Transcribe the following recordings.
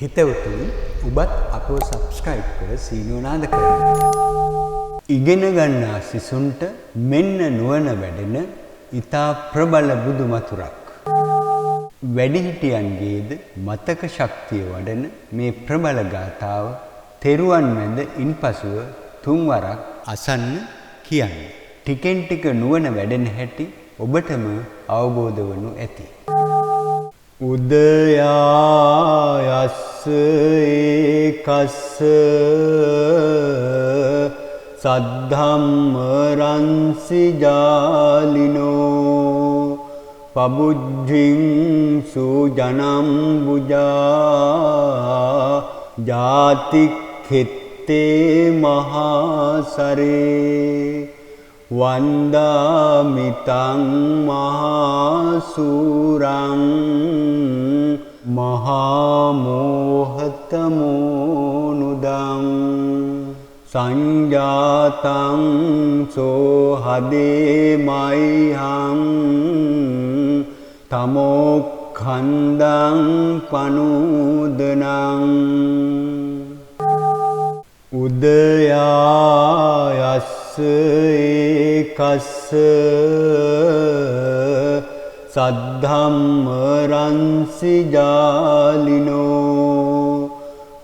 හිතවතුනි ඔබත් අපව සබ්ස්ක්‍රයිබ් කර සීනුව නාද කරන්න. ඉගෙන ගන්නා සිසුන්ට මෙන්න නුවණ වැඩෙන ඊතා ප්‍රබල බුදු මතුරක්. වැඩිහිටියන්ගේද මතක ශක්තිය වඩන මේ ප්‍රබල ගාථාව තෙරුවන් වැඳ ඉන්පසුව තුන්වරක් අසන්න කියන්න. ටිකෙන් ටික නුවණ වැඩෙන හැටි ඔබටම අවබෝධ වනු ඇති. උදයායස්ස ඒකස්ස සද්ධම්ම රන්සි ජාලිනෝ පබුද්ධින් සුජනම් බුජා ජාතික්ඛෙත්තේ මහසරේ වන්දාමිතං මහසූරං මහමෝහතමෝනුදං සංජාතං සෝහදේමයිහං තමෝක්ඛන්දං පනුදනං උදයායස්ස ඒකස්ස සද්ධම්ම රන්සි ජාලිනෝ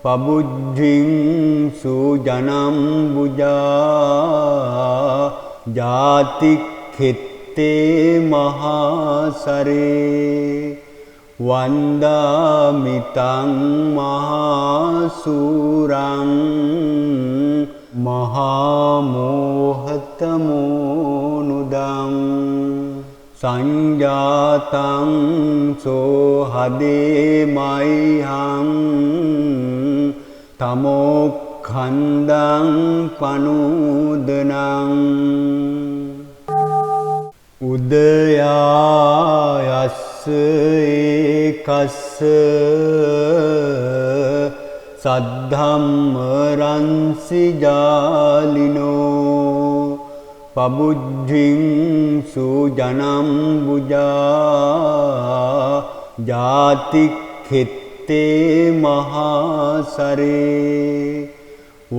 පබුද්ධින් සුජනම් බුජා ජාතික්ඛෙත්තේ මහසරේ වන්දාමිතං මහසූරං මහමෝහතමෝනුදං සංජාතං සෝහදේමයිහං තමෝක්ඛන්දං පනුදනං උදයායස්ස ඒකස්ස සද්ධම්ම රන්සි ජාලිනෝ පබුද්ධින් සුජනම් බුජා ජාතික්ඛෙත්තේ මහසරේ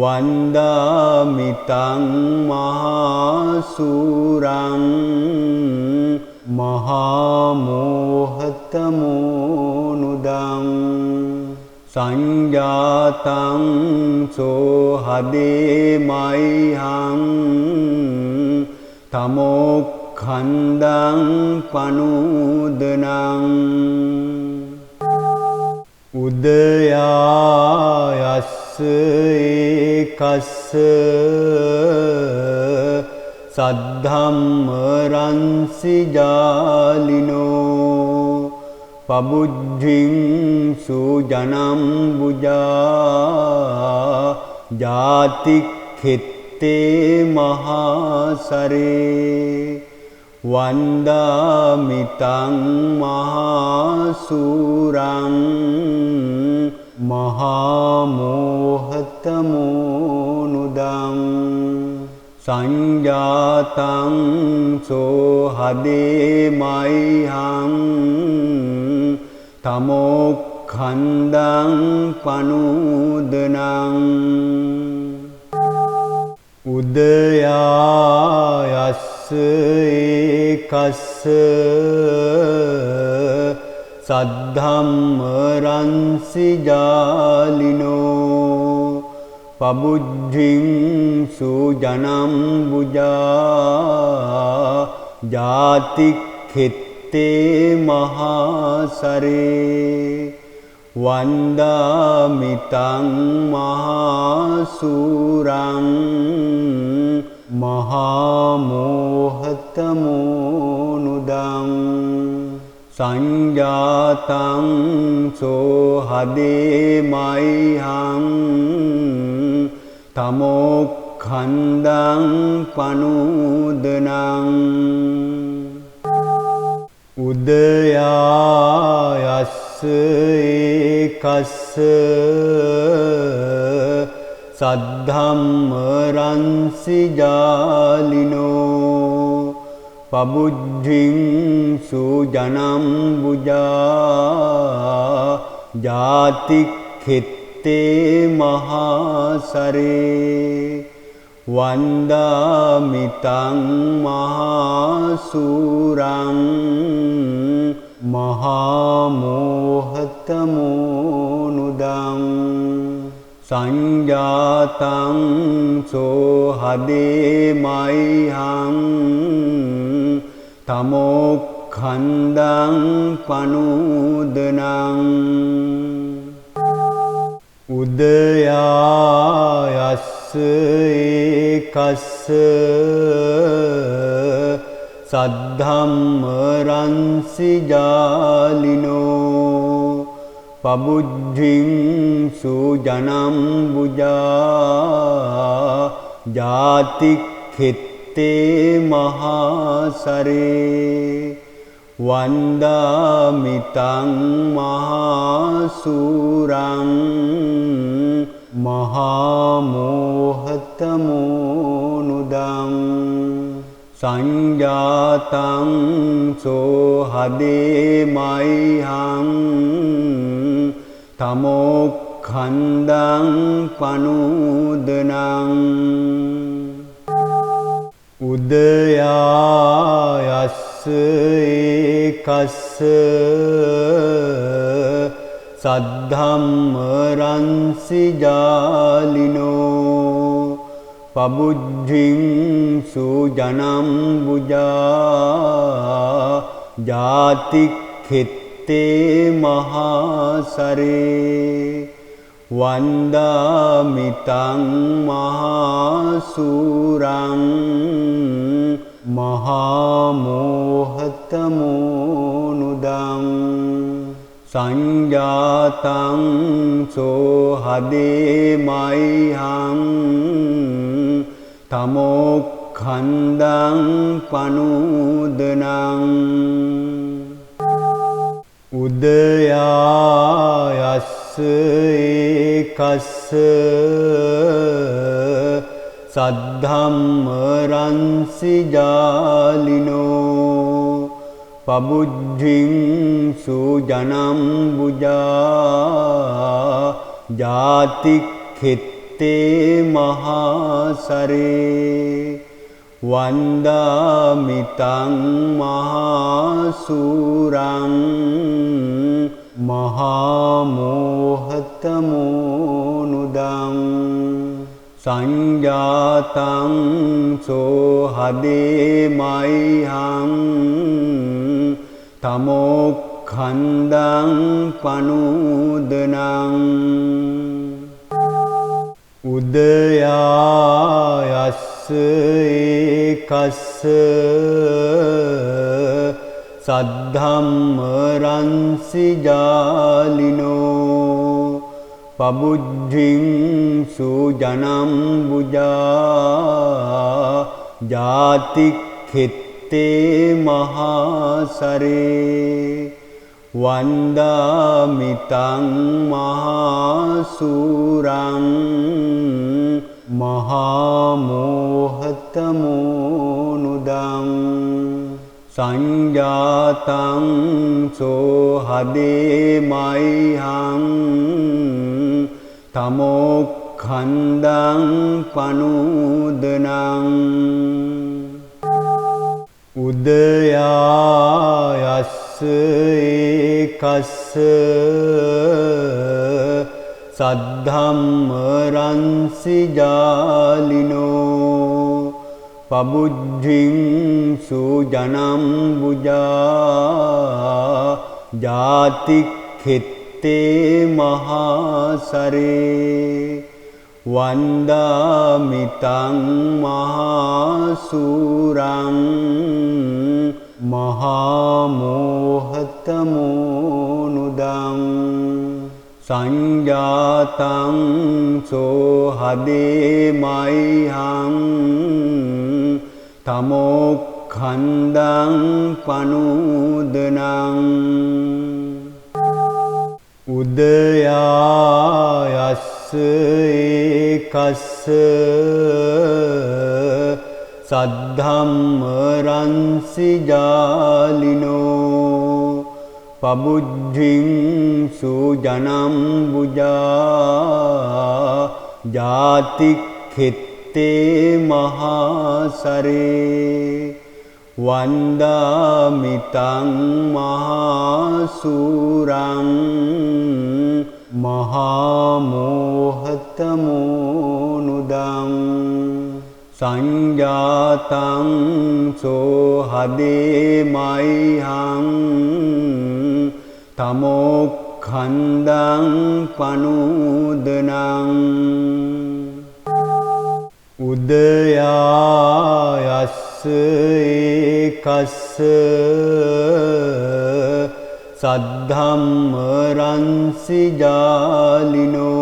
වන්දාමිතං මහසූරං මහමෝහතමෝනුදං සංජාතං සෝහදේමයිහං තමෝක්ඛන්දං පනුදනං උදයායස්ස ඒකස්ස සද්ධම්ම රන්සි ජාලිනෝ පබුද්ධින් සුජනම් බුජා ජාතික්ඛෙත්තේ මහසරේ වන්දාමිතං මහසූරං මහමෝහතමෝනුදං සංජාතං සෝහදේමයිහං තමෝක්ඛන්දං පනුදනං උදයායස්ස ඒකස්ස සද්ධම්ම රන්සි ජාලිනෝ පබුද්ධින් සුජනම් බුජා ජාතික්ඛෙත්තේ මහසරේ වන්දාමිතං මහසූරං මහමෝහතමෝනුදං සංජාතං සෝහදේමයිහං තමෝක්ඛන්දං පනුදනං උදයායස්ස ඒකස්ස සද්ධම්ම රන්සි ජාලිනෝ පබුද්ධින් සුජනම් බුජා ජාතික් ඛෙත්තේ මහසරේ වන්දාමිතං මහසූරං මහාමෝහතමෝනුදං සංජාතං සෝහදේමයිහං තමෝක්ඛන්දං පනුදනං උදයායස්ස ඒකස්ස සද්ධම්ම රන්සි ජාලිනෝ පබුද්ධින් සුජනම් බුජා ජාති ඛෙත්තේ මහසරේ වන්දාමිතං මහසූරං මහාමෝහතමෝනුදං සංජාතං සෝහදේමයිහං තමෝක්ඛන්දං පනුදනං උදයායස්ස ඒකස්ස සද්ධම්ම රන්සි ජාලිනෝ පබුද්ධින් සුජනම් බුජා ජාති ඛෙත්තේ මහසරේ වන්දාමිතං මහසූරං මහාමෝහතමෝනුදං සංජාතං සෝහදේමයිහං තමෝක්ඛන්දං පනුදනං උදයායස්ස ඒකස්ස සද්ධම්ම රන්සි ජාලිනෝ පබුද්ධින් සුජනම් බුජා ජාති ඛෙත්තේ මහසරේ වන්දාමිතං මහසූරං මහාමෝහතමෝනුදං සංජාතං සෝහදේමයිහං තමෝක්ඛන්දං පනුදනං උදයායස්ස ඒකස්ස සද්ධම්ම රන්සි ජාලිනෝ පබුද්ධින් සුජනම් බුජා ජාති ඛෙත්තේ මහසරේ වන්දාමිතං මහසූරං මහාමෝහතමෝනුදං සංජාතං සෝහදේමයිහං තමෝක්ඛන්දං පනුදනං උදයායස්ස ඒකස්ස සද්ධම්ම රන්සි ජාලිනෝ පබුද්ධින් සුජනම් බුජා ජාති ඛෙත්තේ මහසරේ වන්දාමිතං මහසූරං මහාමෝහතමෝනුදං සංජාතං සෝහදේමයිහං තමෝක්ඛන්දං පනුදනං උදයායස්ස ඒකස්ස සද්ධම්ම රන්සි ජාලිනෝ පබුද්ධින් සූජනම් බුජා ජාතික්ඛෙත්තේ මහසරේ වන්දාමිතං මහසූරං මහමෝහතමෝනුදං සංජාතං සෝහදේ මයිහං තමෝක්ඛන්දං පනුදනං උදයායස්ස ඒකස්ස සද්ධම්ම රන්සි ජාලිනෝ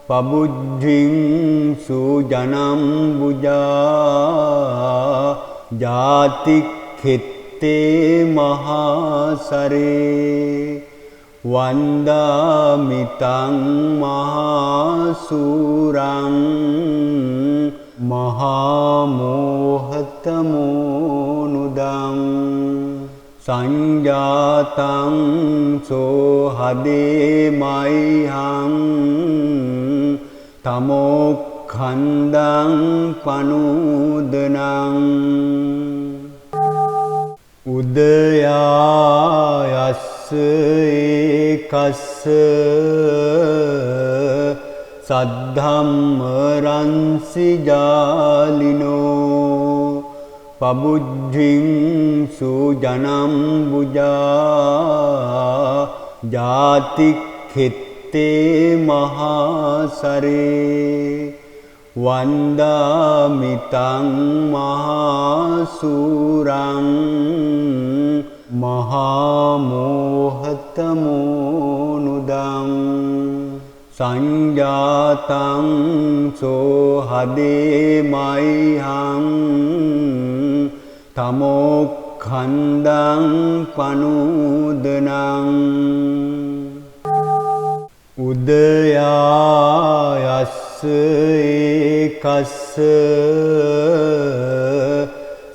පබුද්ධින් සූජනම් බුජා ජාතික්ඛෙත්තේ මහසරේ වන්දාමිතං මහසූරං මහමෝහතමෝනුදං සංජාතං සෝහදේ මයිහං තමෝක්ඛන්දං පනුදනං උදයායස්ස ඒකස්ස සද්ධම්ම රන්සි ජාලිනෝ පබුද්ධින් සූජනම් බුජා ජාතික්ඛෙත්තේ මහසරේ වන්දාමිතං මහසූරං මහමෝහතමෝනුදං සංජාතං සෝහදේ මයිහං තමෝක්ඛන්දං පනුදනං උදයායස්ස ඒකස්ස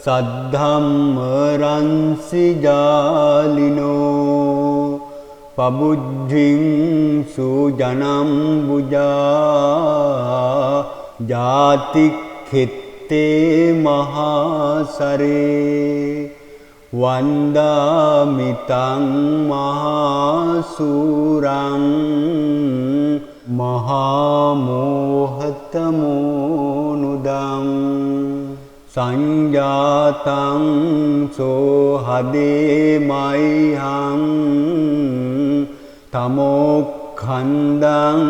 සද්ධම්ම රන්සි ජාලිනෝ පබුද්ධින් සූජනම් බුජා ජාතික්ඛෙත්තේ මහසරේ වන්දාමිතං මහසූරං මහමෝහතමෝනුදං සංජාතං සෝහදේ මයිහං තමෝක්ඛන්දං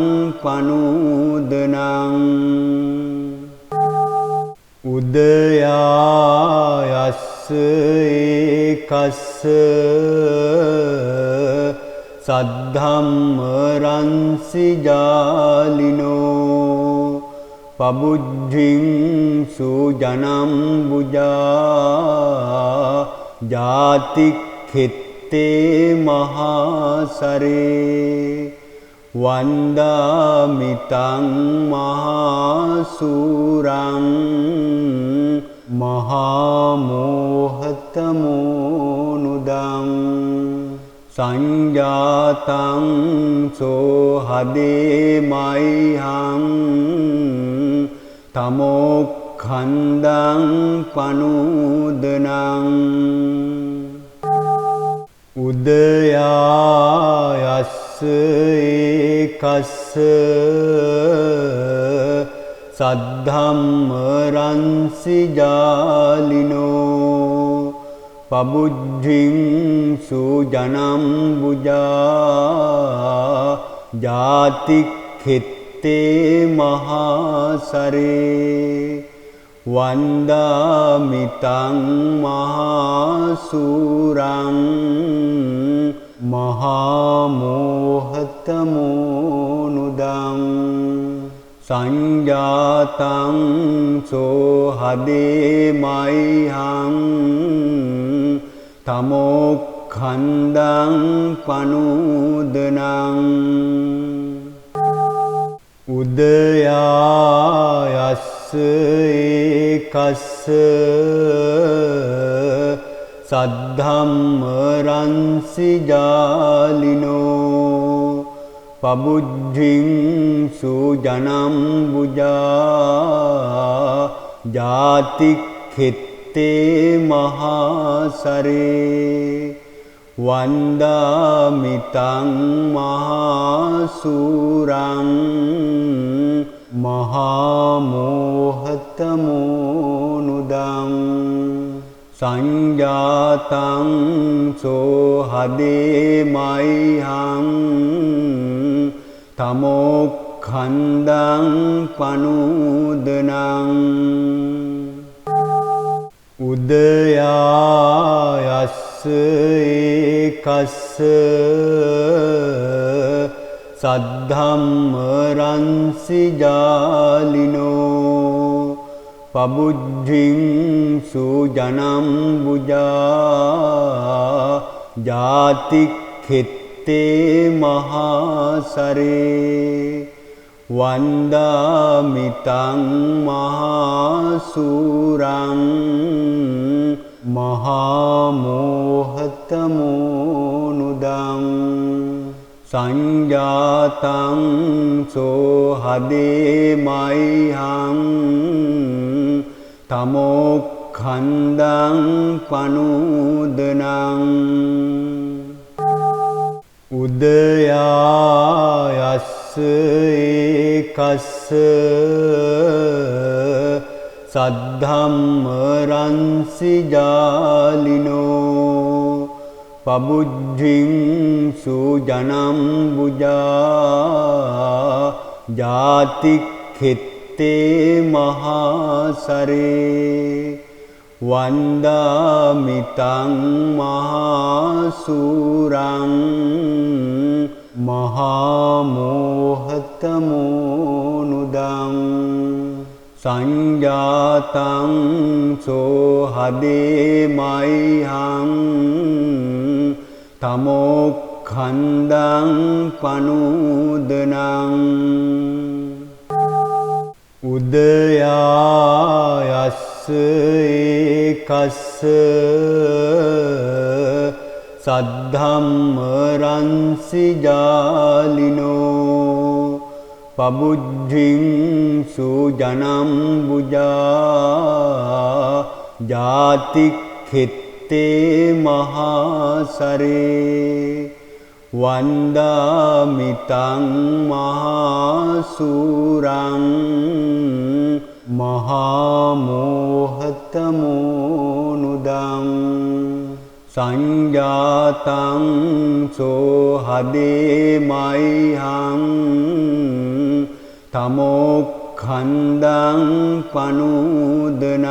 පනුදනං උදයායස්ස ඒකස්ස සද්ධම්ම රන්සි ජාලිනෝ පබුද්ධින් සූජනම් බුජා ජාතික්ඛෙත්තේ මහසරේ වන්දාමිතං මහසූරං මහමෝහතමෝනුදං සංජාතං සෝහදේ මයිහං තමෝක්ඛන්දං පනුදනං උදයායස්ස ඒකස්ස සද්ධම්ම රන්සි ජාලිනෝ පබුද්ධින් සූජනම් බුජා ජාතික්ඛෙත්තේ මහසරේ වන්දාමිතං මහසූරං මහමෝහතමෝනුදං සංජාතං සෝහදේ මයිහං තමෝක්ඛන්දං පනුදනං උදයායස්ස ඒකස්ස සද්ධම්ම රන්සි ජාලිනෝ පබුද්ධින් සුජනම් බුජා ජාතික්ඛෙත්තේ මහසරේ වන්දාමිතං මහසූරං මහමෝහතමෝනුදං සංජාතං සෝහදේ මයිහං තමෝක්ඛන්දං පනුදනං උදයායස්ස ඒකස්ස සද්ධම්ම රන්සි ජාලිනෝ පබුද්ධින් සුජනම් බුජා ජාතික්ඛෙත්තේ මහසරේ වන්දාමිතං මහසූරං මහමෝහතමෝනුදං සංජාතං සෝහදේ මයිහං තමෝක්ඛන්දං පනුදනං උදයායස්ස ඒකස්ස සද්ධම්ම රන්සි ජාලිනෝ පබුද්ධින් සුජනම් බුජා ජාතික්ඛෙත්තේ මහසරේ වන්දාමිතං මහසූරං මහමෝහතමෝනුදං සංජාතං සෝහදේ මයිහං තමෝක්ඛන්දං පනුදනං උදයායස්ස ඒකස්ස සද්ධම්ම රන්සි ජාලිනෝ පබුද්ධින් සුජනම් බුජා ජාතික්ඛෙත්තේ මහසරේ වන්දාමිතං මහසූරං මහමෝහතමෝනුදං සංජාතං සෝහදේ මයිහං තමෝක්ඛන්දං පනුදනං